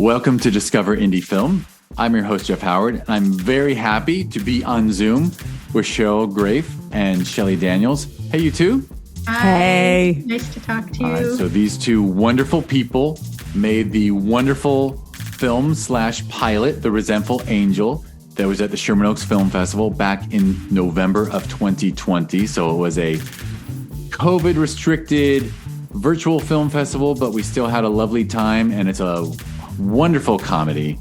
Welcome to Discover Indie Film. I'm your host, Jeff Howard, and I'm very happy to be on Zoom with Cheryl Graeff and Shelley Daniels. Hey, you two. Hi. Hey. Nice to talk to you. All right, so these two wonderful people made the wonderful film/pilot, The Resentful Angel, that was at the Sherman Oaks Film Festival back in November of 2020. So it was a COVID-restricted virtual film festival, but we still had a lovely time, and it's a wonderful comedy,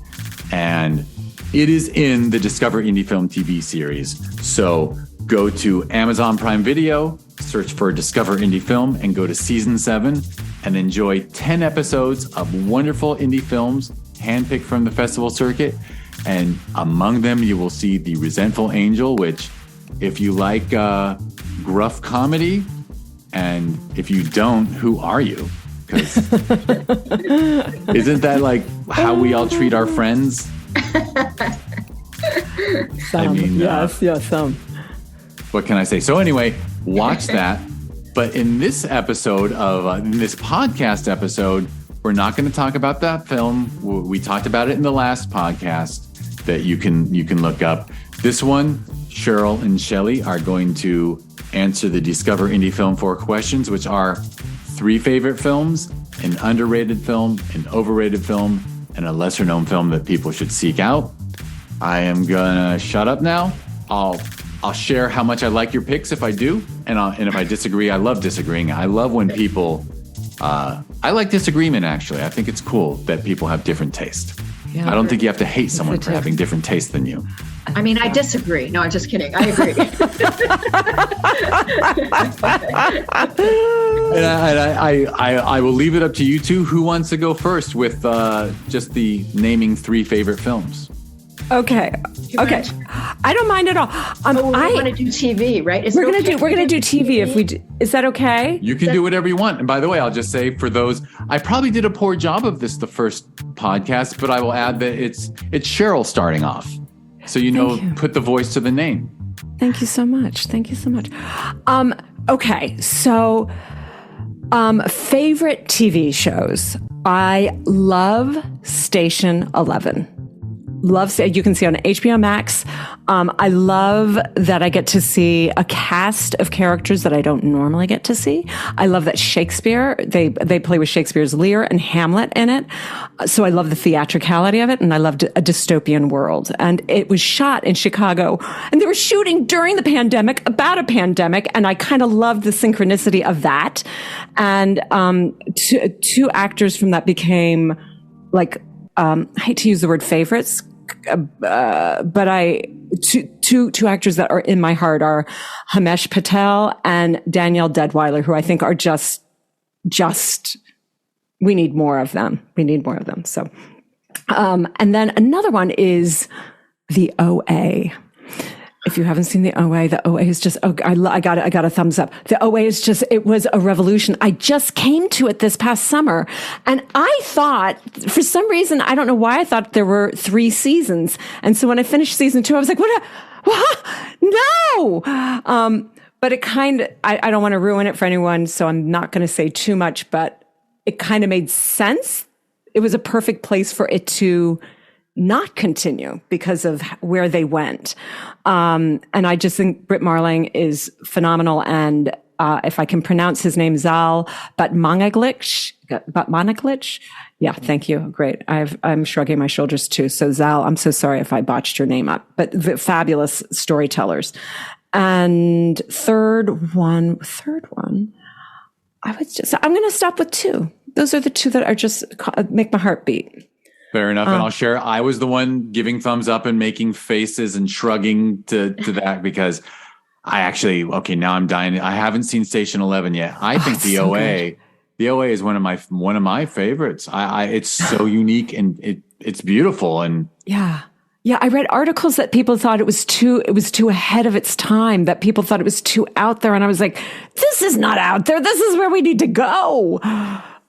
and it is in the Discover Indie Film TV series. So go to Amazon Prime Video, search for Discover Indie Film, and go to season 7 and enjoy 10 episodes of wonderful indie films handpicked from the festival circuit. And among them, you will see The Resentful Angel, which, if you like gruff comedy, and if you don't, who are you? Because isn't that like how we all treat our friends? Some. What can I say? So anyway, watch that. But in this episode in this podcast episode, we're not going to talk about that film. We talked about it in the last podcast that you can look up. This one, Cheryl and Shelley are going to answer the Discover Indie Film 4 questions, which are 3 favorite films, an underrated film, an overrated film, and a lesser known film that people should seek out. I am gonna shut up now. I'll share how much I like your picks if I do, and if I disagree, I love disagreeing. I love when people. I like disagreement. Actually, I think it's cool that people have different taste. Yeah, I don't think you have to hate someone for having different taste than you. I mean, I disagree. No, I'm just kidding. I agree. And I will leave it up to you two. Who wants to go first with just the naming 3 favorite films? Okay. I don't mind at all. We want to do TV, right? We're gonna do TV if we do. Is that okay? You can do whatever you want. And by the way, I'll just say for those, I probably did a poor job of this the first podcast, but I will add that it's Cheryl starting off. So put the voice to the name. Thank you so much. Okay, so favorite TV shows. I love Station 11. You can see on HBO Max. I love that I get to see a cast of characters that I don't normally get to see. I love that Shakespeare, they play with Shakespeare's Lear and Hamlet in it. So I love the theatricality of it, and I loved a dystopian world. And it was shot in Chicago, and they were shooting during the pandemic, about a pandemic, and I kind of loved the synchronicity of that. And two actors from that became like, I hate to use the word favorites, but two actors that are in my heart are Himesh Patel and Danielle Deadwyler, who I think are just we need more of them. So, and then another one is the OA. If you haven't seen the OA is just, I got a thumbs up. The OA is just, it was a revolution. I just came to it this past summer, and I thought, for some reason, I don't know why I thought there were 3 seasons. And so when I finished season 2, I was like, what? No! But it I don't want to ruin it for anyone, so I'm not going to say too much, but it kind of made sense. It was a perfect place for it to not continue because of where they went. And I just think Britt Marling is phenomenal. And if I can pronounce his name, Zal Batmanglitch. Yeah, thank you. Great. I'm shrugging my shoulders too. So Zal, I'm so sorry if I botched your name up, but the fabulous storytellers. And third one, I'm going to stop with 2. Those are the 2 that are just make my heart beat. Fair enough. And I'll share, I was the one giving thumbs up and making faces and shrugging to that because I actually, now I'm dying. I haven't seen Station 11 yet. I think the OA, the OA is one of my favorites. It's so unique and it's beautiful. And yeah, I read articles that people thought it was too ahead of its time, that people thought it was too out there. And I was like, this is not out there. This is where we need to go.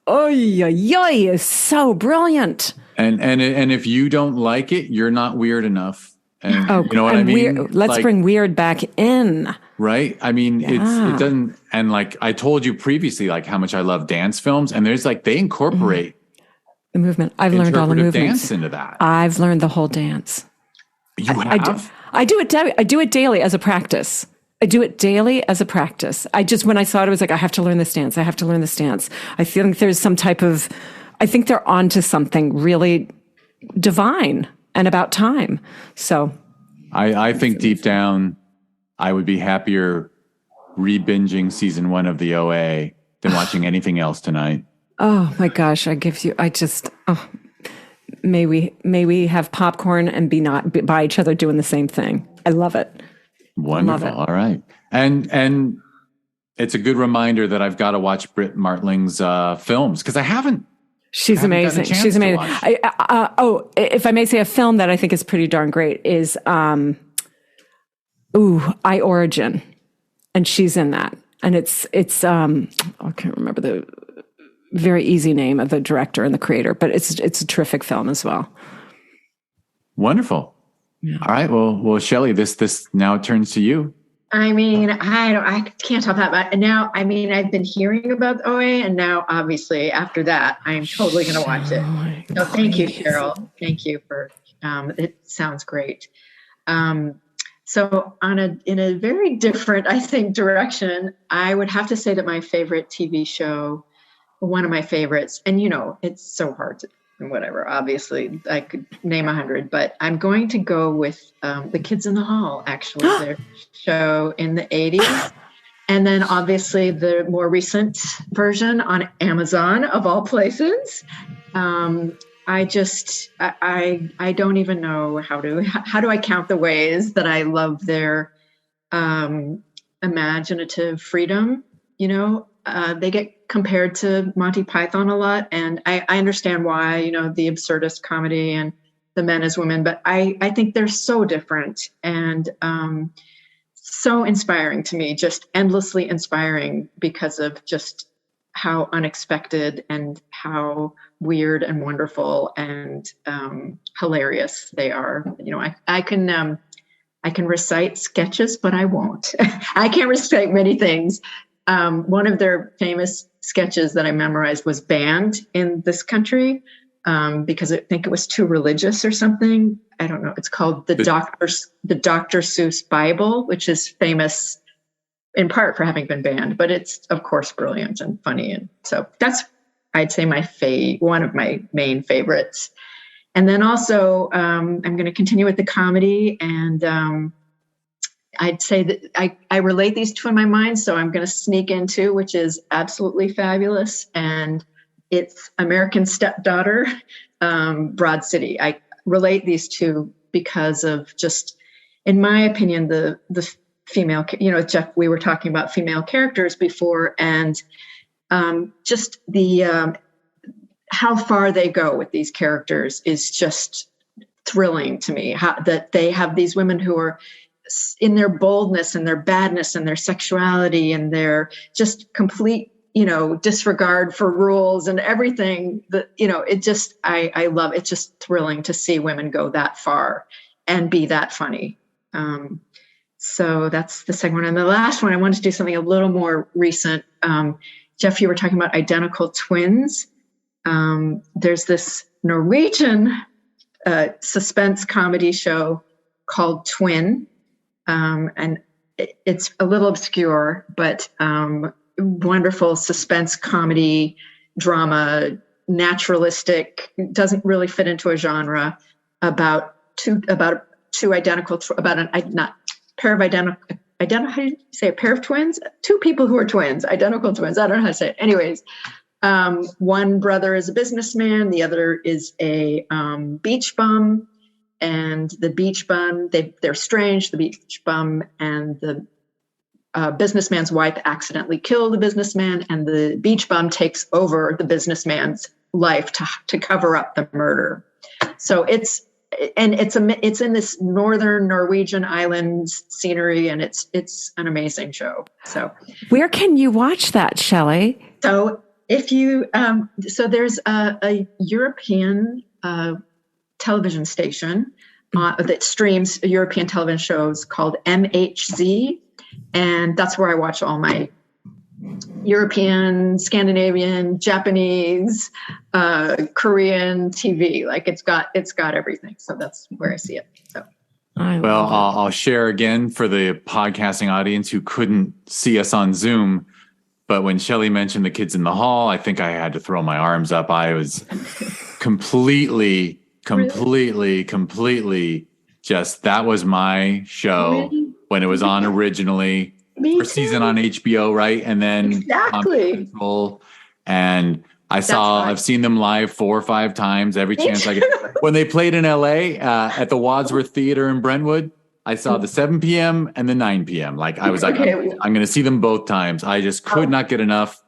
It's so brilliant. And if you don't like it, you're not weird enough. And you know what I mean? Let's bring weird back in. Right? I mean, it doesn't, and like I told you previously, like how much I love dance films, and there's like, they incorporate The movement. I've learned all the movements. Dance into that. I've learned the whole dance. You have? I do it daily as a practice. I do it daily as a practice. When I saw it, I was like, I have to learn this dance. I have to learn this dance. I feel like there's some type of, I think they're onto something really divine and about time. So I think deep down, I would be happier re-binging season 1 of the OA than watching anything else tonight. Oh my gosh. May we have popcorn and be not by each other doing the same thing. I love it. Wonderful. Love it. All right. And it's a good reminder that I've got to watch Britt Martling's films because I haven't. She's amazing. She's amazing. If I may say, a film that I think is pretty darn great is I Origin, and she's in that, and it's I can't remember the very easy name of the director and the creator, but it's a terrific film as well. Wonderful. Yeah. All right. Well, Shelley, this now turns to you. I mean, I can't talk about that. Now, I mean, I've been hearing about OA, and now, obviously, after that, I'm totally going to watch it. So, thank you, Cheryl. Thank you for. It sounds great. So, in a very different, I think, direction, I would have to say that my favorite TV show, one of my favorites, and it's so hard to. Whatever, obviously I could name 100, but I'm going to go with The Kids in the Hall, actually, their show in the 80s. And then obviously the more recent version on Amazon, of all places. I don't even know how do I count the ways that I love their imaginative freedom. They get compared to Monty Python a lot, and I understand why, the absurdist comedy and the men as women, but I think they're so different and so inspiring to me, just endlessly inspiring because of just how unexpected and how weird and wonderful and hilarious they are. I can recite sketches, but I won't. I can't recite many things. One of their famous sketches that I memorized was banned in this country because I think it was too religious or something. I don't know. It's called the Dr. Seuss Bible, which is famous in part for having been banned, but it's of course brilliant and funny. And so that's, I'd say, one of my main favorites. And then also I'm going to continue with the comedy, and I'd say that I relate these two in my mind, so I'm going to sneak into, which is absolutely fabulous, and it's American Stepdaughter, Broad City. I relate these two because of just, in my opinion, the female, Jeff, we were talking about female characters before, and just the how far they go with these characters is just thrilling to me. That they have these women who are in their boldness and their badness and their sexuality and their just complete, disregard for rules and everything that, it just, I love, it's just thrilling to see women go that far and be that funny. So that's the second one. And the last one, I wanted to do something a little more recent. Jeff, you were talking about identical twins. There's this Norwegian suspense comedy show called Twin. And it's a little obscure, but wonderful suspense comedy, drama, naturalistic, pair of twins, two people who are twins, identical twins. I don't know how to say it. Anyways, one brother is a businessman, the other is a beach bum. And the beach bum, they're strange. The beach bum and the businessman's wife accidentally kill the businessman, and the beach bum takes over the businessman's life to cover up the murder. So it's in this northern Norwegian islands scenery, and it's an amazing show. So where can you watch that, Shelley? So if you there's a European television station that streams European television shows called MHZ, and that's where I watch all my European, Scandinavian, Japanese, Korean TV. Like it's got everything. So that's where I see it. So. Well, I'll share again for the podcasting audience who couldn't see us on Zoom. But when Shelley mentioned the kids in the hall, I think I had to throw my arms up. I was completely just, that was my show when it was on originally. First season on HBO, right? And then exactly. And I've seen them live 4 or 5 times every chance I get. When they played in LA at the Wadsworth Theater in Brentwood, I saw the 7 p.m. and the 9 p.m. Like I was like, I'm going to see them both times. I just could not get enough.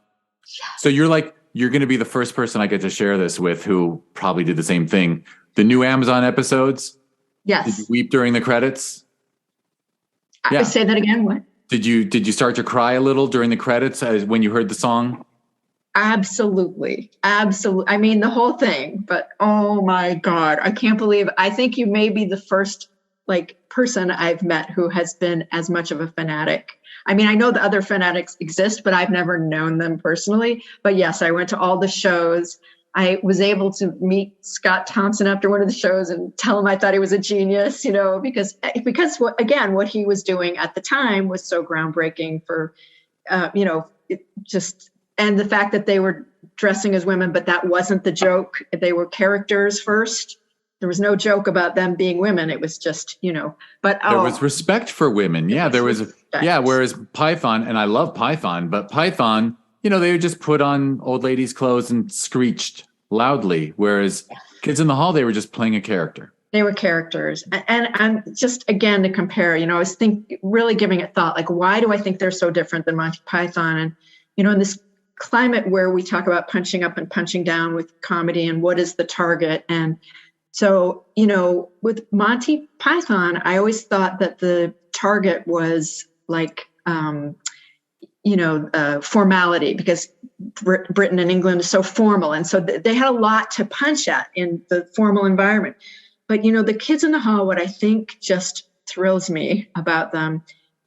So you're going to be the first person I get to share this with who probably did the same thing. The new Amazon episodes. Yes. Did you weep during the credits? I say that again. What? Did you start to cry a little during the credits when you heard the song? Absolutely. I mean, the whole thing, but oh my God, I can't believe, I think you may be the first person I've met who has been as much of a fanatic. I mean, I know the other fanatics exist, but I've never known them personally. But yes, I went to all the shows. I was able to meet Scott Thompson after one of the shows and tell him I thought he was a genius, because what he was doing at the time was so groundbreaking for, and the fact that they were dressing as women, but that wasn't the joke. They were characters first. There was no joke about them being women. It was just, but there was respect for women. Yeah, there was. Respect. Yeah. Whereas Python, and I love Python, but Python, they would just put on old ladies' clothes and screeched loudly. Whereas Kids in the Hall, they were just playing a character. They were characters. And just again, to compare, I was really giving it thought, like, why do I think they're so different than Monty Python? And, in this climate where we talk about punching up and punching down with comedy and what is the target. And so, with Monty Python, I always thought that the target was formality, because Britain and England is so formal. And so they had a lot to punch at in the formal environment. But, the Kids in the Hall, what I think just thrills me about them,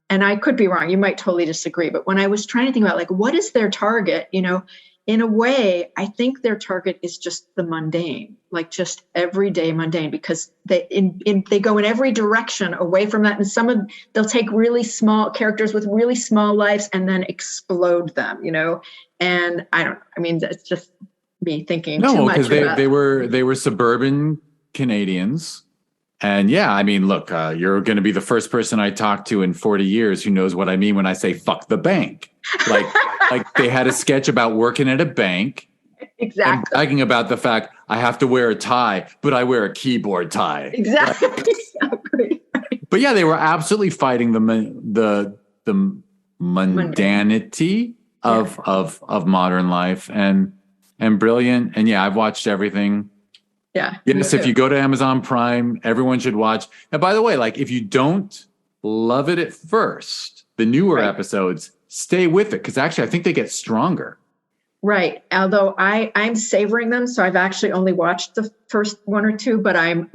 and I could be wrong, you might totally disagree, but when I was trying to think about what is their target, in a way, I think their target is just the mundane, just everyday mundane, because they go in every direction away from that. And they'll take really small characters with really small lives and then explode them, and I don't know. I mean, that's just me thinking too much. No, because they were suburban Canadians. And yeah, I mean, look, you're going to be the first person I talk to in 40 years who knows what I mean when I say fuck the bank. Like they had a sketch about working at a bank. Exactly. And bragging about the fact I have to wear a tie, but I wear a keyboard tie. Exactly. Right? Exactly. But yeah, they were absolutely fighting the mundanity of modern life and brilliant. And yeah, I've watched everything. Yeah. Yes, if you go to Amazon Prime, everyone should watch. And by the way, if you don't love it at first, the newer episodes, stay with it, because actually I think they get stronger. Right. Although I'm savoring them. So I've actually only watched the first 1 or 2, but I'm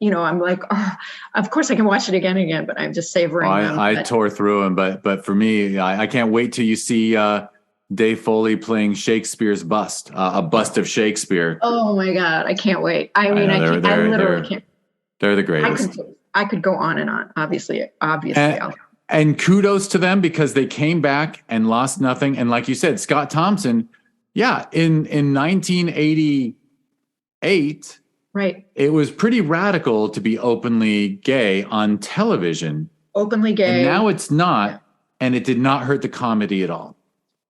like, oh, of course I can watch it again and again, but I'm just savoring them. I tore through them, but for me, I can't wait till you see Dave Foley playing Shakespeare's bust, a bust of Shakespeare. Oh my God, I can't wait. I mean, I literally can't. They're the greatest. I could go on and on. Obviously. And kudos to them, because they came back and lost nothing. And like you said, Scott Thompson, in 1988, right, it was pretty radical to be openly gay on television. Openly gay. And now it's not, and it did not hurt the comedy at all.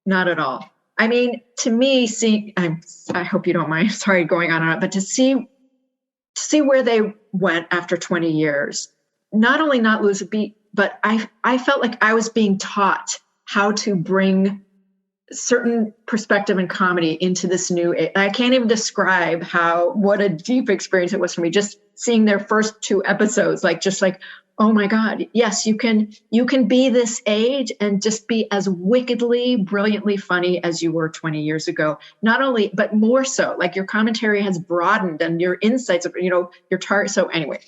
Not at all. I mean, to me, I hope you don't mind, sorry, going on and on, but to see where they went after 20 years, not only not lose a beat, but I felt like I was being taught how to bring certain perspective and comedy into this new age. I can't even describe what a deep experience it was for me, just seeing their first 2 episodes, oh my God, yes, you can be this age and just be as wickedly, brilliantly funny as you were 20 years ago. Not only, but more so, your commentary has broadened and your insights, your target. So anyway,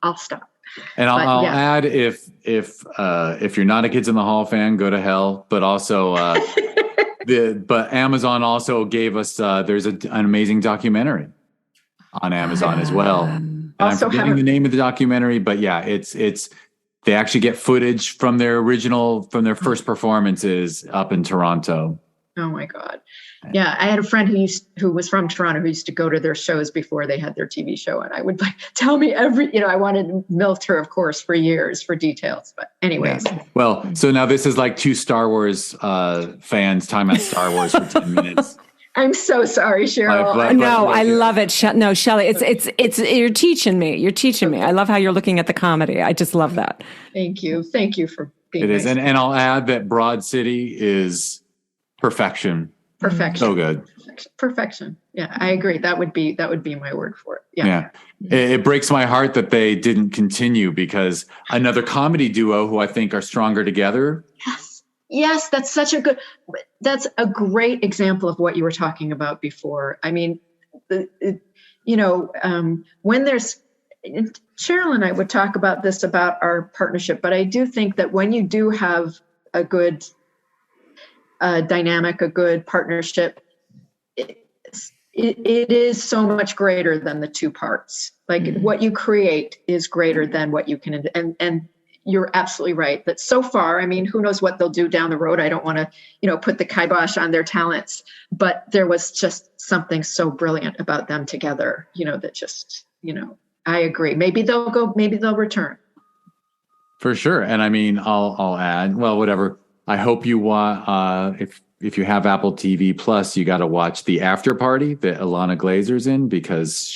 I'll stop. And I'll add, if you're not a Kids in the Hall fan, go to hell. But also, but Amazon also gave us there's an amazing documentary on Amazon as well. And I'm forgetting the name of the documentary, but yeah, it's they actually get footage from their first performances up in Toronto. Oh my God. Yeah. I had a friend who was from Toronto who used to go to their shows before they had their TV show. And I would tell me I wanted milked her, of course, for years for details. But anyways. Yeah. Well, so now this is like two Star Wars fans talking about Star Wars for 10 minutes. I'm so sorry, Cheryl. No, I love it. No, Shelley, it's you're teaching me. You're teaching me. I love how you're looking at the comedy. I just love that. Thank you. Thank you for being It is. And I'll add that Broad City is perfection. Perfection. So good. Perfection. Yeah, I agree. That would be my word for it. Yeah. It breaks my heart that they didn't continue, because another comedy duo who I think are stronger together. Yes, that's a great example of what you were talking about before. I mean, when there's, Cheryl and I would talk about this, about our partnership, but I do think that when you do have a good dynamic, a good partnership, it is so much greater than the two parts. Like what you create is greater than what you can, and you're absolutely right that so far, I mean, who knows what they'll do down the road. I don't want to, put the kibosh on their talents, but there was just something so brilliant about them together, that just, I agree. Maybe they'll return. For sure. And I mean, I'll add, well, whatever. I hope you want, if you have Apple TV Plus, you got to watch The After Party that Ilana Glazer's in, because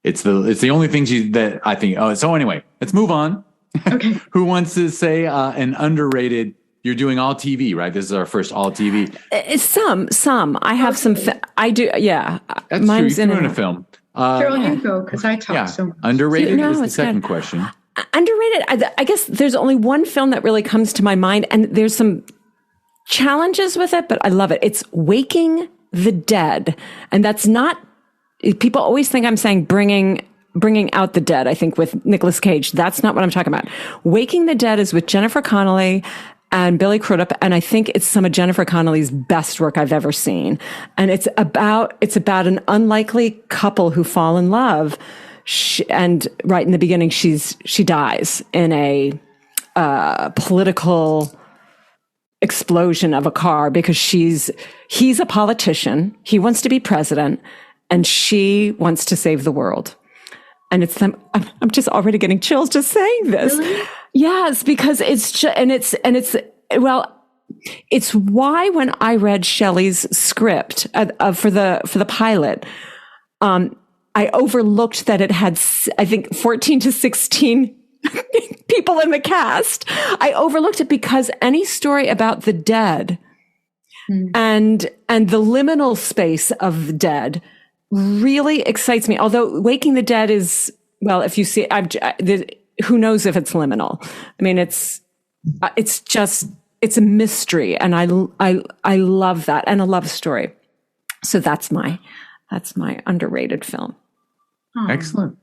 it's the only thing that I think. Oh, so anyway, let's move on. Okay. Who wants to say an underrated? You're doing all TV, right? This is our first all TV. Some. I have some. I do. Yeah. That's Mine's true. You're doing a film. Cheryl, you go, because I talk so much. Underrated is the second question. Underrated. I guess there's only one film that really comes to my mind, and there's some challenges with it, but I love it. It's Waking the Dead, and that's not. People always think I'm saying bringing out the dead, I think, with Nicolas Cage. That's not what I'm talking about. Waking the Dead is with Jennifer Connelly and Billy Crudup, and I think it's some of Jennifer Connelly's best work I've ever seen. And it's about an unlikely couple who fall in love, and right in the beginning, she dies in a political explosion of a car, because he's a politician, he wants to be president, and she wants to save the world. And it's them. I'm just already getting chills just saying this. Really? Yes, because it's it's why when I read Shelley's script for the pilot, I overlooked that it had, I think, 14 to 16 people in the cast. I overlooked it because any story about the dead and the liminal space of the dead really excites me. Although Waking the Dead is, well, if you see, who knows if it's liminal? I mean, it's a mystery, and I love that, and a love story. So that's my underrated film. Excellent.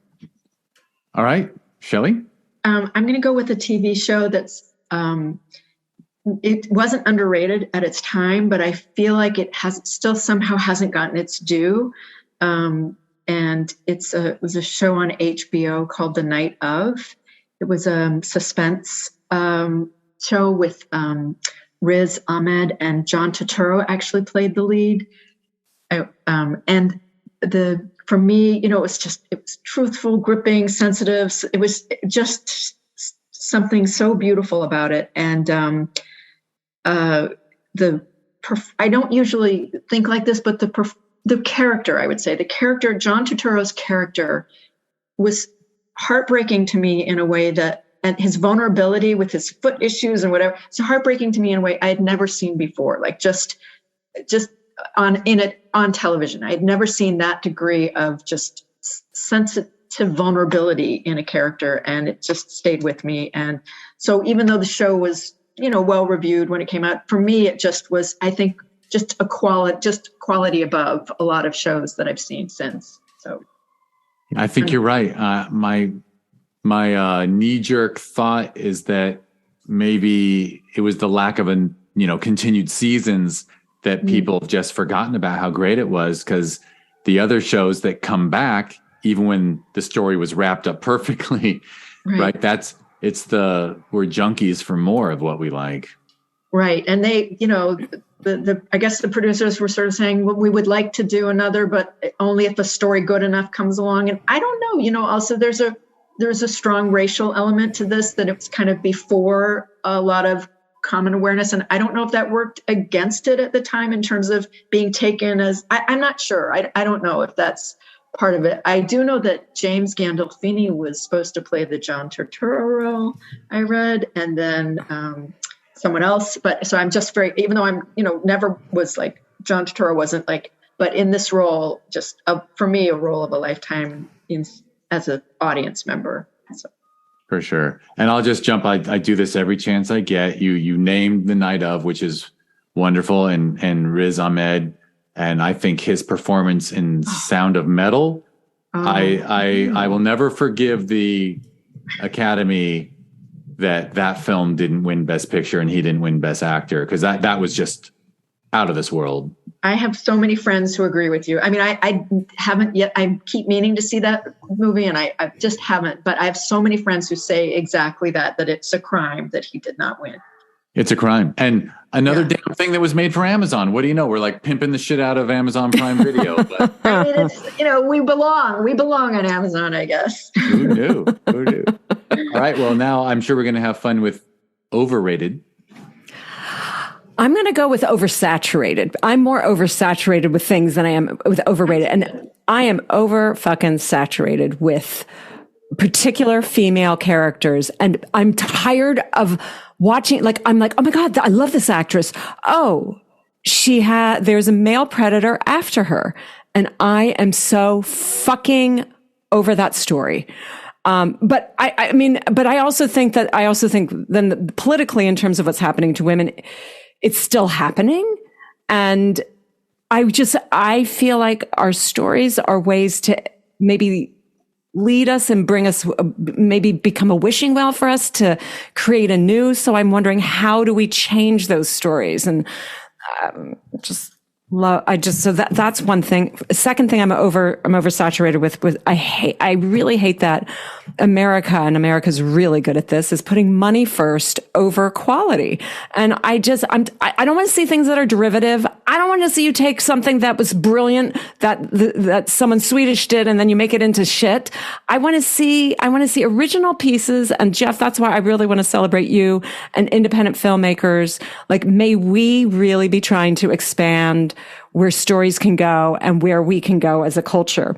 All right, Shelley. I'm going to go with a TV show that's it wasn't underrated at its time, but I feel like it still somehow hasn't gotten its due. And it was a show on HBO called The Night Of. It was a suspense show with Riz Ahmed, and John Turturro actually played the lead. For me, it was truthful, gripping, sensitive. It was just something so beautiful about it. And I don't usually think like this, but the character, I would say, John Turturro's character was heartbreaking to me in a way that, and his vulnerability with his foot issues and whatever, it's heartbreaking to me in a way I had never seen before. Like just on television, I had never seen that degree of just sensitive vulnerability in a character, and it just stayed with me. And so even though the show was, well reviewed when it came out, for me, it just was, I think, just quality above a lot of shows that I've seen since. So I think you're right. my knee-jerk thought is that maybe it was the lack of continued seasons that people have just forgotten about how great it was, because the other shows that come back, even when the story was wrapped up perfectly, right? We're junkies for more of what we like. Right. And they, I guess the producers were sort of saying, well, we would like to do another, but only if a story good enough comes along. And I don't know, also there's a strong racial element to this, that it's kind of before a lot of common awareness. And I don't know if that worked against it at the time in terms of being taken as, I'm not sure. I don't know if that's part of it. I do know that James Gandolfini was supposed to play the John Turturro role, I read, and then someone else. But so I'm just even though I'm, never was like, John Turturro wasn't like, but in this role, just for me, a role of a lifetime as an audience member. So. For sure. And I'll just jump. I do this every chance I get. You named The Night Of, which is wonderful, and Riz Ahmed. And I think his performance in Sound of Metal, I will never forgive the Academy that film didn't win Best Picture and he didn't win Best Actor, because that was just out of this world. I have so many friends who agree with you. I mean, I haven't yet. I keep meaning to see that movie, and I just haven't. But I have so many friends who say exactly that it's a crime that he did not win. It's a crime. And another damn thing that was made for Amazon. What do you know? We're like pimping the shit out of Amazon Prime Video. But. I mean, it's, we belong on Amazon, I guess. Who knew? All right. Well, now I'm sure we're going to have fun with overrated. I'm going to go with oversaturated. I'm more oversaturated with things than I am with overrated. And I am over fucking saturated with particular female characters. And I'm tired of watching, I'm like, oh my God, I love this actress. Oh, there's a male predator after her. And I am so fucking over that story. But I also think then politically, in terms of what's happening to women, it's still happening. And I feel like our stories are ways to maybe lead us and bring us, maybe become a wishing well for us to create anew. So I'm wondering, how do we change those stories? And that's one thing. Second thing I'm oversaturated with, I really hate that America's really good at this, is putting money first over quality. And I don't want to see things that are derivative. I don't want to see you take something that was brilliant that someone Swedish did and then you make it into shit. I want to see original pieces. And Jeff, that's why I really want to celebrate you and independent filmmakers. Like, may we really be trying to expand where stories can go and where we can go as a culture.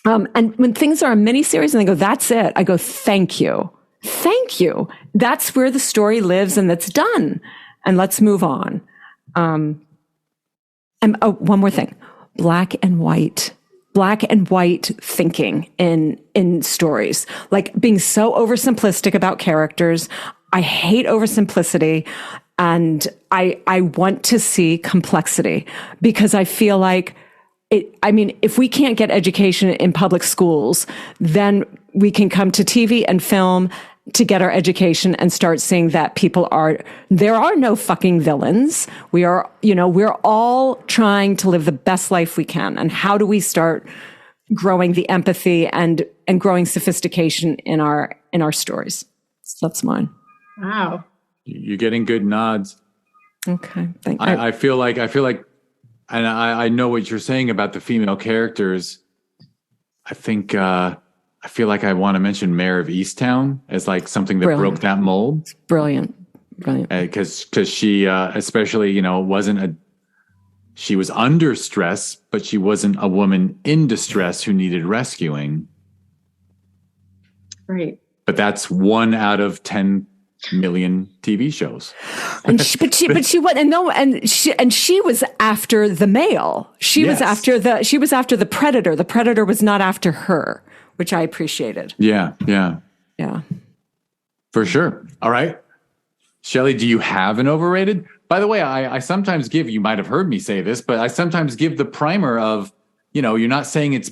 And when things are a miniseries and they go, that's it, I go, thank you. Thank you. That's where the story lives and that's done. And let's move on. And one more thing, black and white thinking in stories, like being so oversimplistic about characters. I hate oversimplicity. And I want to see complexity, because I feel like if we can't get education in public schools, then we can come to TV and film to get our education and start seeing that there are no fucking villains. we're all trying to live the best life we can. And how do we start growing the empathy and growing sophistication in our stories? So that's mine. Wow. You're getting good nods. Okay. Thank you. I feel like, and I know what you're saying about the female characters. I feel like I want to mention Mayor of Easttown as like something that broke that mold. Brilliant. Because she, especially, she was under stress, but she wasn't a woman in distress who needed rescuing. Right. But that's 1 out of 10 million TV shows. And she was after the male. She was after the predator. The predator was not after her, which I appreciated. Yeah. For sure. All right. Shelley, do you have an overrated? By the way, I sometimes give, you might have heard me say this, but I sometimes give the primer of we're not saying it's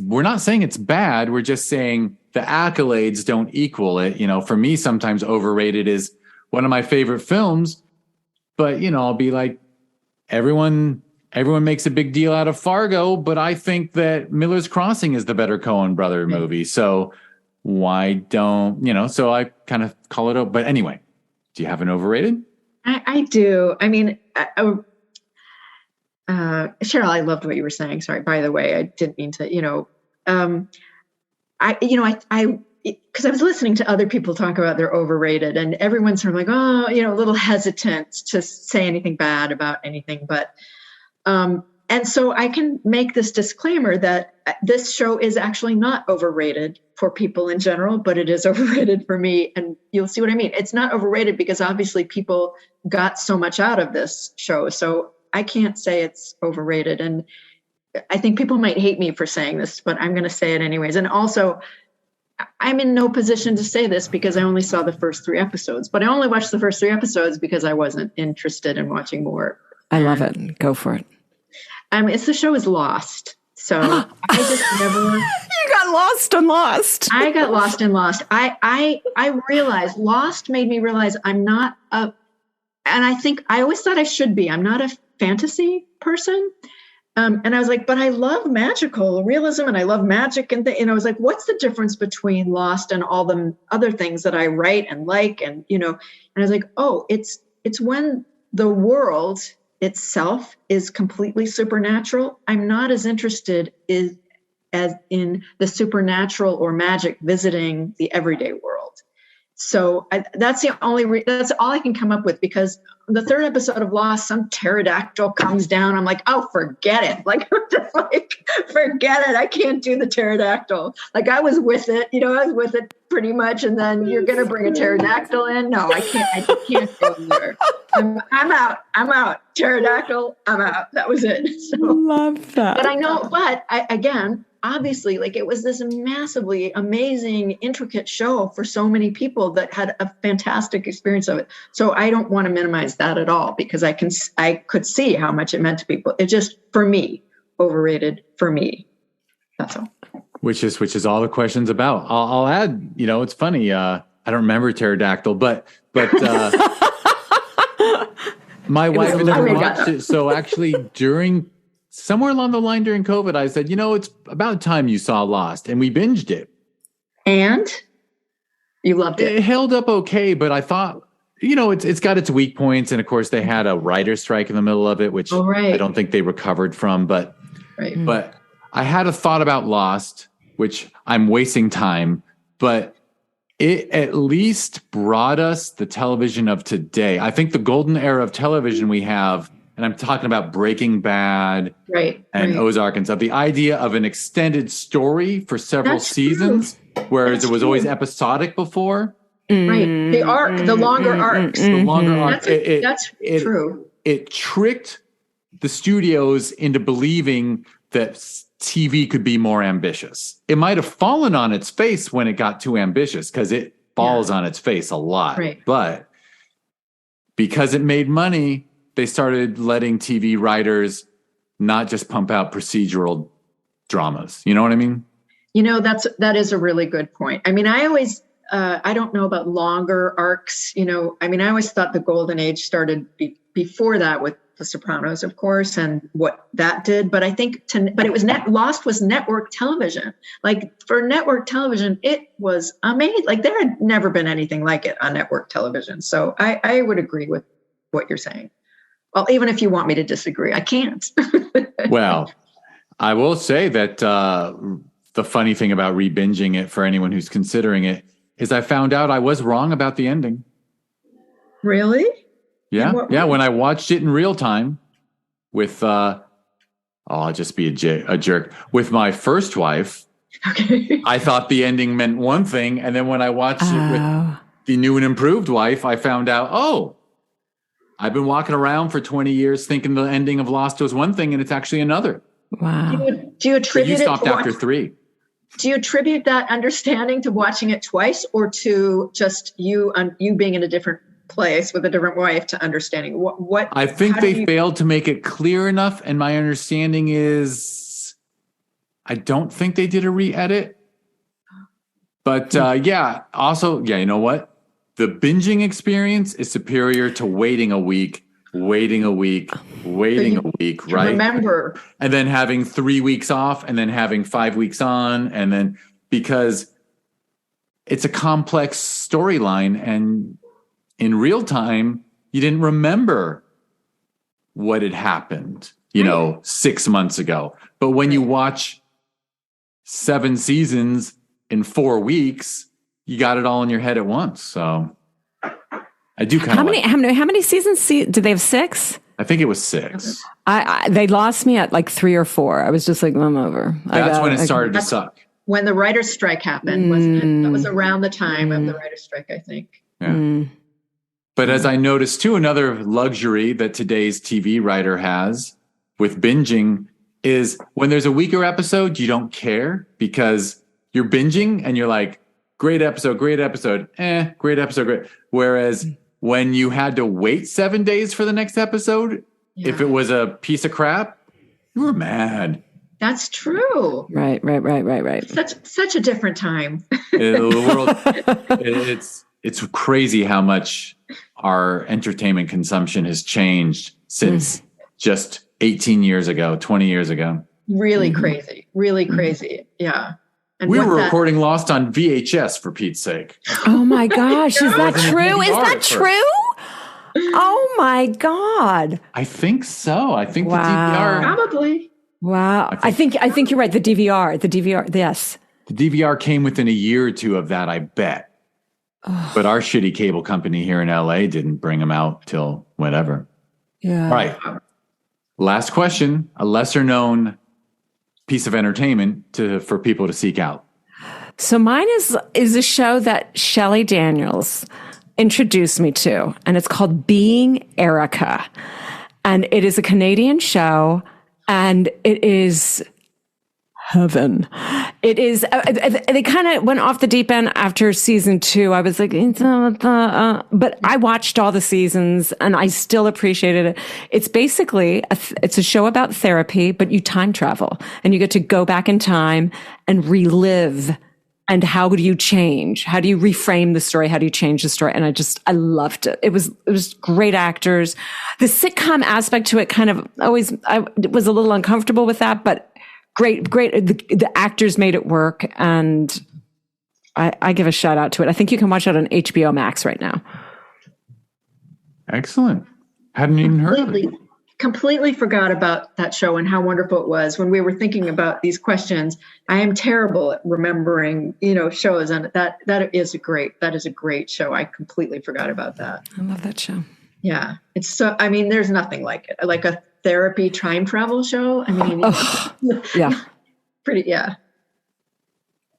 bad. We're just saying the accolades don't equal it. For me, sometimes Overrated is one of my favorite films, but I'll be like, everyone makes a big deal out of Fargo, but I think that Miller's Crossing is the better Coen brother movie. So why don't, so I kind of call it out. But anyway, do you have an overrated? I do. I mean, Cheryl, I loved what you were saying. Sorry, by the way, I didn't mean to, because I was listening to other people talk about their overrated, and everyone's sort of like, oh, a little hesitant to say anything bad about anything. But, and so I can make this disclaimer that this show is actually not overrated for people in general, but it is overrated for me. And you'll see what I mean. It's not overrated because obviously people got so much out of this show. So I can't say it's overrated. And I think people might hate me for saying this, but I'm going to say it anyways. And also, I'm in no position to say this because I only saw the first 3 episodes, but I only watched the first 3 episodes because I wasn't interested in watching more. I love it. Go for it. The show is Lost. So I just never. You got lost and lost. I got lost and lost. I realized Lost made me realize I'm not and I think I always thought I should be. I'm not a fantasy person. And I was like, but I love magical realism and I love magic. And I was like, what's the difference between Lost and all the other things that I write and like? And, and I was like, oh, it's when the world itself is completely supernatural. I'm not as interested as in the supernatural or magic visiting the everyday world. So that's that's all I can come up with, because the 3rd episode of Lost, some pterodactyl comes down. I'm like, oh, forget it. Like, I'm just like, forget it. I can't do the pterodactyl. Like, I was with it, I was with it pretty much. And then you're going to bring a pterodactyl in? No, I can't go there. I'm out. Pterodactyl, I'm out. That was it. So, love that. But I know, again, obviously, like, it was this massively amazing, intricate show for so many people that had a fantastic experience of it. So I don't want to minimize that at all, because I could see how much it meant to people. It just, for me, overrated for me. That's all. Which is all the question's about. I'll add, it's funny. I don't remember pterodactyl, but my wife never watched it. So actually, somewhere along the line during COVID, I said, it's about time you saw Lost, and we binged it. And you loved it. It held up okay, but I thought, it's got its weak points, and of course they had a writer's strike in the middle of it, which I don't think they recovered from. But I had a thought about Lost, which I'm wasting time, but it at least brought us the television of today. I think the golden era of television we have, and I'm talking about Breaking Bad and Ozark and stuff, the idea of an extended story for several seasons, whereas it was always episodic before. Right. The longer arcs. The longer arcs. That's true. It tricked the studios into believing that TV could be more ambitious. It might have fallen on its face when it got too ambitious, because it falls on its face a lot. Right. But because it made money, they started letting TV writers not just pump out procedural dramas. You know what I mean? That is a really good point. I mean, I always, I don't know about longer arcs. I always thought the golden age started before that with The Sopranos, of course, and what that did. But I think, but it was Lost was network television. Like, for network television, it was amazing. Like, there had never been anything like it on network television. So I would agree with what you're saying. Well, even if you want me to disagree, I can't. Well, I will say that the funny thing about re-binging it, for anyone who's considering it, is I found out I was wrong about the ending. Really? Yeah. Yeah. When I watched it in real time with, I'll just be a jerk. With my first wife, I thought the ending meant one thing. And then when I watched it with the new and improved wife, I found out, I've been walking around for 20 years thinking the ending of Lost was one thing, and it's actually another. Wow. Do you attribute you stopped after 3? Do you attribute that understanding to watching it twice, or to just you being in a different place with a different wife to understanding what I think they failed to make it clear enough, and my understanding is I don't think they did a re-edit. But also, you know what? The binging experience is superior to waiting a week, right? Remember. And then having 3 weeks off and then having 5 weeks on. And then because it's a complex storyline and in real time, you didn't remember what had happened, 6 months ago. But when you watch 7 seasons in 4 weeks, you got it all in your head at once. So I do kind of how many seasons did they have? 6? I think it was 6. They lost me at like 3 or 4. I was just like, I'm over. That's when it started to suck. When the writer's strike happened, wasn't it? That was around the time of the writer's strike, I think. Yeah. But as I noticed too, another luxury that today's TV writer has with binging is when there's a weaker episode, you don't care because you're binging and you're like, great episode, great episode, great episode, great. Whereas when you had to wait 7 days for the next episode, if it was a piece of crap, you were mad. That's true. Right. Such a different time. The world, it's crazy how much our entertainment consumption has changed since just 18 years ago, 20 years ago. Really crazy. Really crazy. Yeah. And we were recording Lost on VHS, for Pete's sake. Oh my gosh. Is that true? Is that true? Oh my God. I think so. I think the DVR. Probably. Wow. I think you're right. The DVR. Yes. The DVR came within a year or two of that, I bet. But our shitty cable company here in LA didn't bring them out till whatever. Yeah. All right. Last question. A lesser known piece of entertainment for people to seek out. So mine is a show that Shelley Daniels introduced me to, and it's called Being Erica. And it is a Canadian show, and it is heaven. It is, they kind of went off the deep end after season 2. I was like, but I watched all the seasons and I still appreciated it. It's basically, it's a show about therapy, but you time travel and you get to go back in time and relive. And how do you change? How do you reframe the story? How do you change the story? And I loved it. It was great actors. The sitcom aspect to it kind of I was a little uncomfortable with that, but great. The actors made it work, and I give a shout out to it. I think you can watch it on HBO Max right now. Excellent. Hadn't even heard of it. Completely forgot about that show and how wonderful it was. When we were thinking about these questions, I am terrible at remembering, shows, and that is a great show. I completely forgot about that. I love that show. Yeah, it's so. I mean, there's nothing like it. Like a therapy time travel show. I mean, yeah, pretty. Yeah.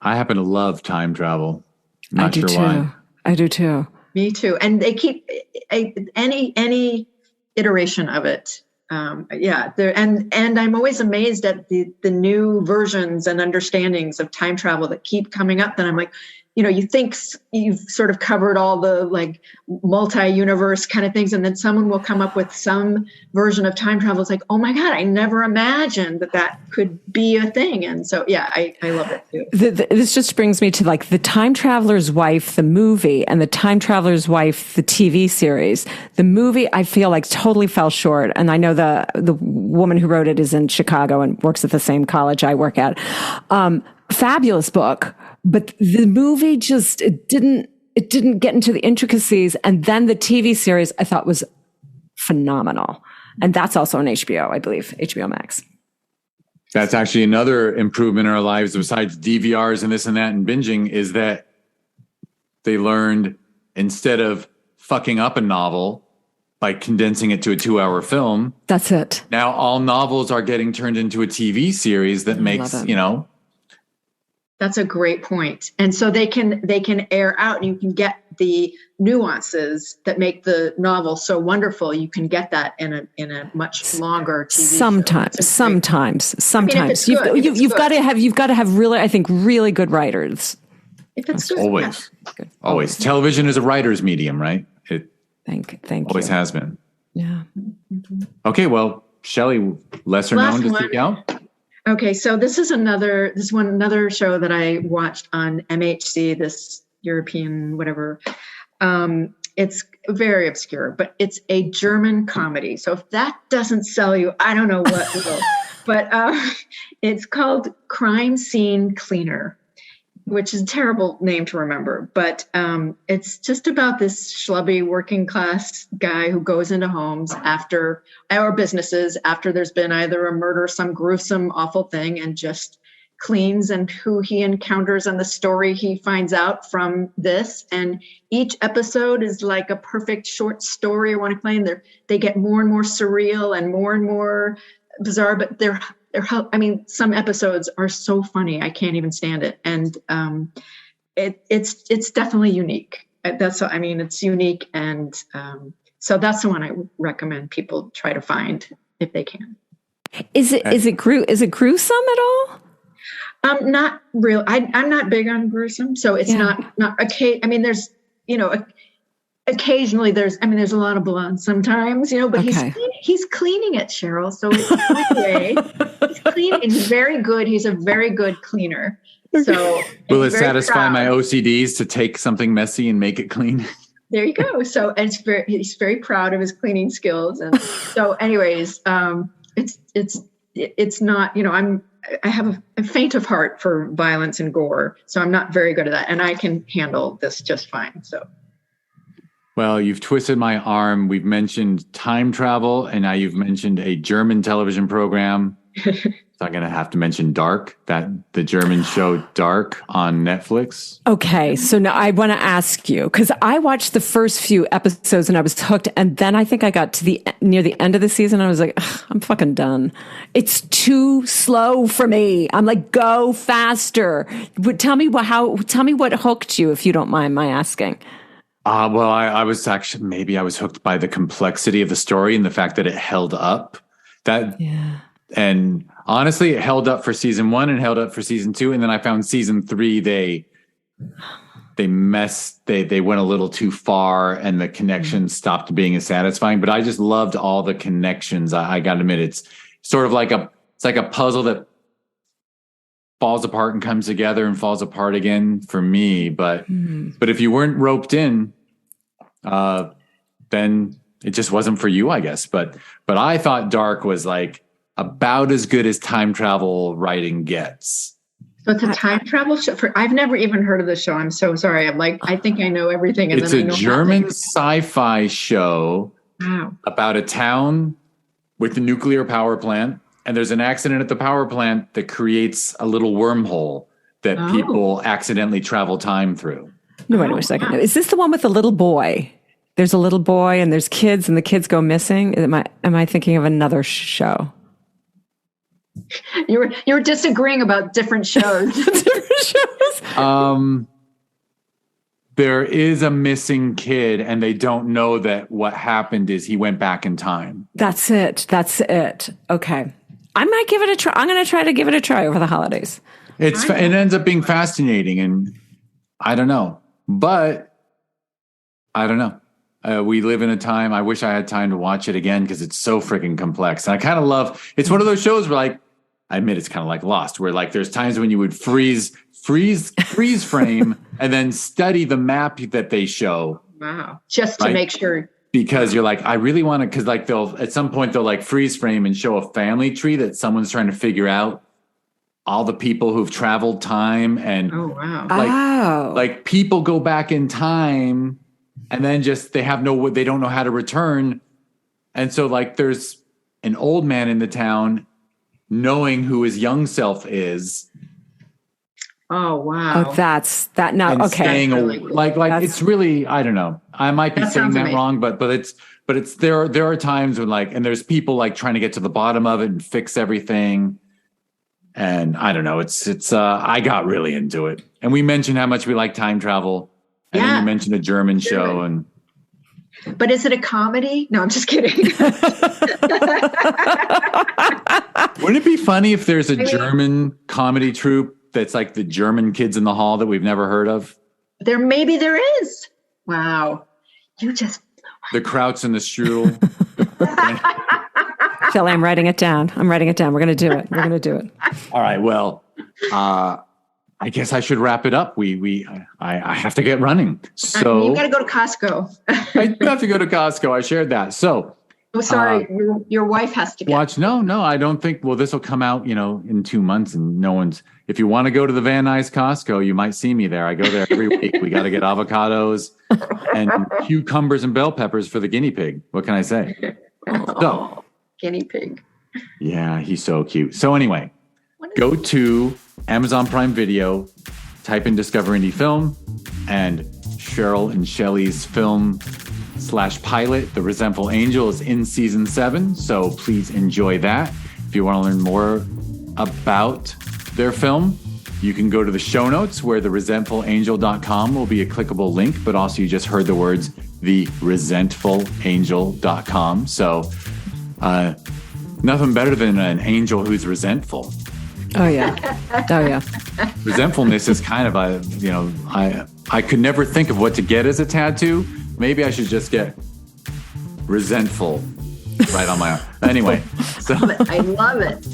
I happen to love time travel. Not sure why. I do too. Me too. And they keep any iteration of it. And I'm always amazed at the new versions and understandings of time travel that keep coming up. Then I'm like, you think you've sort of covered all the like multi-universe kind of things, and then someone will come up with some version of time travel. It's like, oh my God, I never imagined that could be a thing. And so, yeah, I love it too. This just brings me to like The Time Traveler's Wife, the movie, and The Time Traveler's Wife, the TV series. The movie, I feel like totally fell short. And I know the woman who wrote it is in Chicago and works at the same college I work at. Fabulous book. But the movie just, it didn't get into the intricacies. And then the TV series I thought was phenomenal. And that's also on HBO, I believe, HBO Max. That's actually another improvement in our lives besides DVRs and this and that and binging is that they learned instead of fucking up a novel by condensing it to a 2-hour film. That's it. Now all novels are getting turned into a TV series that makes, That's a great point. And so they can air out and you can get the nuances that make the novel so wonderful. You can get that in a much longer TV Sometimes. You've got to have really, I think, really good writers. If it's good. Always. Always. Television is a writer's medium, right? It Thank always you. has been. Yeah. Okay, well, Shelley, lesser known to seek out. Okay, so this is another show that I watched on MHC, this European whatever. It's very obscure, but it's a German comedy. So if that doesn't sell you, I don't know what will. But it's called Crime Scene Cleaner, which is a terrible name to remember. But it's just about this schlubby working class guy who goes into homes or businesses after there's been either a murder, some gruesome, awful thing, and just cleans, and who he encounters and the story he finds out from this. And each episode is like a perfect short story or one to claim. They get more and more surreal and more bizarre, but some episodes are so funny. I can't even stand it. And it's definitely unique. It's unique. And so that's the one I would recommend people try to find if they can. Is it gruesome at all? Not real. I'm not big on gruesome, so it's not okay. I mean, there's, occasionally there's a lot of blood sometimes, but okay. he's cleaning it, Cheryl. So anyway, he's clean and he's very good. He's a very good cleaner. So will it satisfy my OCDs to take something messy and make it clean? There you go. So he's very proud of his cleaning skills. And so anyways, it's not, I have a faint of heart for violence and gore, so I'm not very good at that, and I can handle this just fine. So, well, you've twisted my arm. We've mentioned time travel, and now you've mentioned a German television program. So I'm going to have to mention Dark, the German show Dark on Netflix. Okay, so now I want to ask you, because I watched the first few episodes and I was hooked, and then I think I got to near the end of the season, and I was like, I'm fucking done. It's too slow for me. I'm like, go faster. Tell me what hooked you, if you don't mind my asking. Well, I was hooked by the complexity of the story and the fact that it held up. And honestly, it held up for season 1 and held up for season 2. And then I found season 3, they went a little too far and the connections stopped being as satisfying. But I just loved all the connections. I got to admit, it's sort of like a puzzle that falls apart and comes together and falls apart again for me. But if you weren't roped in, then it just wasn't for you, I guess. But I thought Dark was like about as good as time travel writing gets. So it's a time travel show. I've never even heard of this show. I'm so sorry. I'm like, I think I know everything. And it's a German sci-fi show about a town with a nuclear power plant. And there's an accident at the power plant that creates a little wormhole that people accidentally travel time through. No, wait a second. Is this the one with the little boy? There's a little boy and there's kids and the kids go missing. Am I thinking of another show? You were disagreeing about different shows. There is a missing kid and they don't know that what happened is he went back in time. That's it. Okay. I might give it a try. I'm going to try to give it a try over the holidays. It ends up being fascinating, and I don't know. But I don't know. We live in a time, I wish I had time to watch it again because it's so freaking complex. And I kind of love, it's one of those shows where like, I admit it's kind of like Lost, where like there's times when you would freeze frame and then study the map that they show. Wow. Just to make sure. Because you're like, I really want to, because like at some point they'll like freeze frame and show a family tree that someone's trying to figure out all the people who've traveled time. And like people go back in time and then just they don't know how to return. And so like there's an old man in the town knowing who his young self is. Oh, wow. Oh, that's that now. Okay. Staying like it's really, I don't know. I might be saying that wrong, but it's there are times when like, and there's people like trying to get to the bottom of it and fix everything. And I don't know. It's I got really into it. And we mentioned how much we like time travel. And then you mentioned a German show But is it a comedy? No, I'm just kidding. Wouldn't it be funny if there's a German comedy troupe that's like the German Kids in the Hall that we've never heard of? Maybe there is. Wow. You just... The Krauts and the Strudel. Philly, I'm writing it down. We're going to do it. We're going to do it. All right. Well, I guess I should wrap it up. I have to get running. So you got to go to Costco. I have to go to Costco. I shared that. So. Oh, sorry. Your wife has to get watch. No, I don't think. Well, this will come out, in 2 months, and no one's. If you want to go to the Van Nuys Costco, you might see me there. I go there every week. We got to get avocados and cucumbers and bell peppers for the guinea pig. What can I say? So, guinea pig. Yeah, he's so cute. So anyway, go to Amazon Prime Video, type in Discover Indie Film, and Cheryl and Shelley's film/pilot, The Resentful Angel, is in season 7. So please enjoy that. If you want to learn more about their film, you can go to the show notes where theresentfulangel.com will be a clickable link, but also you just heard the words theresentfulangel.com. So nothing better than an angel who's resentful. Oh yeah. Resentfulness is kind of I could never think of what to get as a tattoo. Maybe I should just get resentful right on my arm. Anyway, so I love it.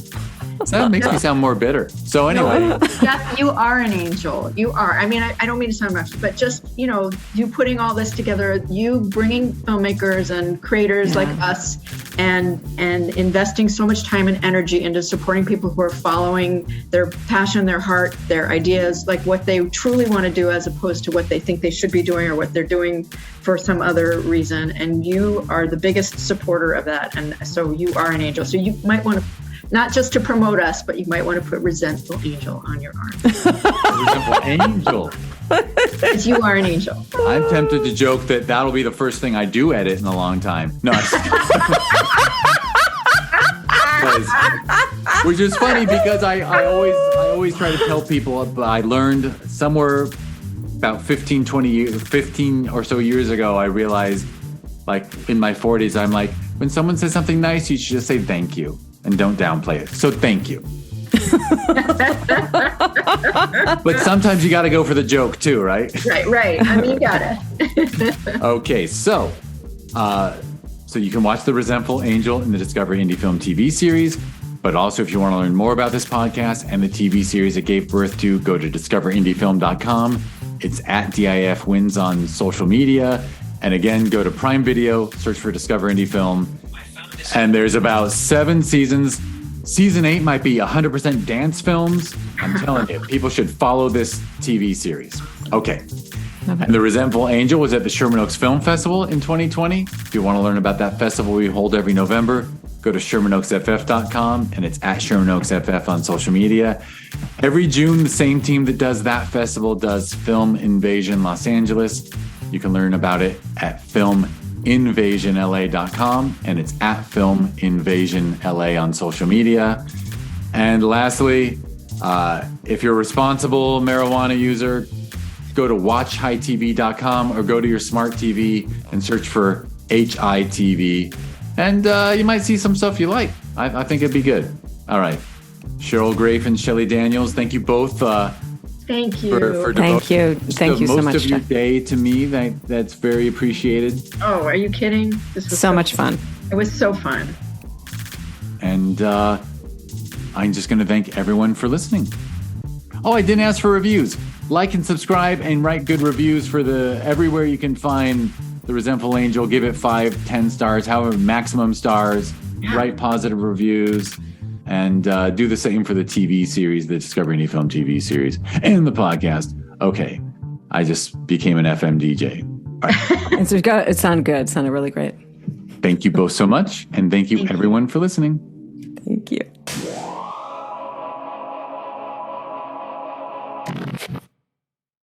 So that makes me sound more bitter. So anyway. Jeff, you are an angel. You are. I mean, I don't mean to sound much, but just, you putting all this together, you bringing filmmakers and creators like us and investing so much time and energy into supporting people who are following their passion, their heart, their ideas, like what they truly want to do as opposed to what they think they should be doing or what they're doing for some other reason. And you are the biggest supporter of that. And so you are an angel. So you might want to, not just to promote us, but you might want to put Resentful Angel on your arm. Resentful Angel. Because you are an angel. I'm tempted to joke that that'll be the first thing I do edit in a long time. No, which is funny because I always try to tell people, but I learned somewhere about 15 or so years ago, I realized, like in my 40s, I'm like, when someone says something nice, you should just say thank you. And don't downplay it. So thank you. But sometimes you got to go for the joke too, right? Right. I mean, you got it. Okay, so you can watch The Resentful Angel in the Discover Indie Film TV series. But also, if you want to learn more about this podcast and the TV series it gave birth to, go to discoverindiefilm.com. It's at DIF Wins on social media. And again, go to Prime Video, search for Discover Indie Film. And there's about 7 seasons. Season 8 might be 100% dance films. I'm telling you, people should follow this TV series. Okay. And The Resentful Angel was at the Sherman Oaks Film Festival in 2020. If you want to learn about that festival we hold every November, go to ShermanOaksFF.com, and it's at ShermanOaksFF on social media. Every June, the same team that does that festival does Film Invasion Los Angeles. You can learn about it at filminvasionla.com, and it's at filminvasionla on social media. And lastly, if you're a responsible marijuana user, go to watchhitv.com or go to your smart TV and search for HITV. And you might see some stuff you like. I think it'd be good. All right. Cheryl Graeff and Shelley Daniels, thank you both. Thank you. Thank you so much. Most of your day to me. That's very appreciated. Oh, are you kidding? This was so much fun. It was so fun. And I'm just going to thank everyone for listening. Oh, I didn't ask for reviews. Like and subscribe and write good reviews for everywhere you can find The Resentful Angel. Give it 5, 10 stars, however, maximum stars. Yeah. Write positive reviews. And do the same for the TV series, the Discover Indie Film TV series, and the podcast. Okay, I just became an FM DJ. All right. And so it sounded good. It sounded really great. Thank you both so much, and thank you everyone for listening. Thank you.